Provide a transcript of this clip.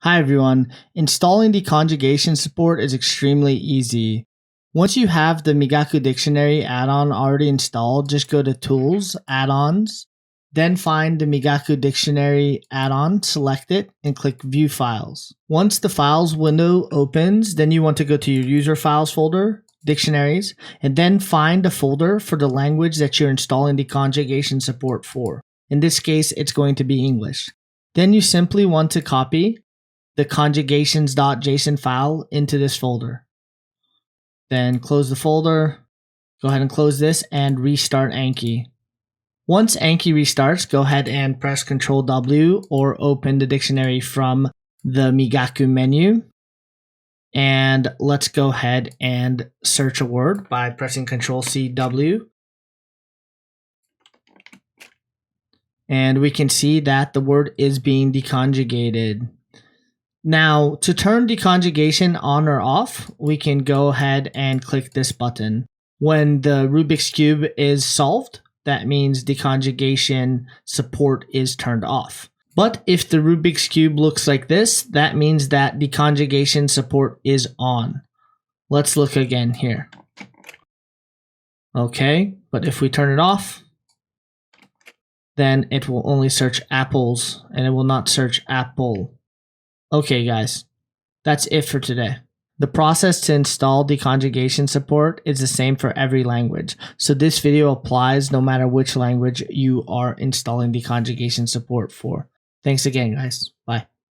Hi everyone, installing deconjugation support is extremely easy. Once you have the Migaku dictionary add-on already installed, just go to Tools, Add-ons, then find the Migaku dictionary add-on, select it, and click View Files. Once the Files window opens, then you want to go to your User Files folder, Dictionaries, and then find a folder for the language that you're installing deconjugation support for. In this case, it's going to be English. Then you simply want to copy the conjugations.json file into this folder. Then close the folder, go ahead and close this and restart Anki. Once Anki restarts, go ahead and press Ctrl W or open the dictionary from the Migaku menu. And let's go ahead and search a word by pressing Ctrl C W. And we can see that the word is being deconjugated. Now, to turn deconjugation on or off, we can go ahead and click this button. When the Rubik's Cube is solved, that means deconjugation support is turned off. But if the Rubik's Cube looks like this, that means that deconjugation support is on. Let's look again here. Okay, but if we turn it off, then it will only search apples and it will not search apple. Okay guys, that's it for today. The process to install deconjugation support is the same for every language, so this video applies no matter which language you are installing deconjugation support for. Thanks again guys, bye.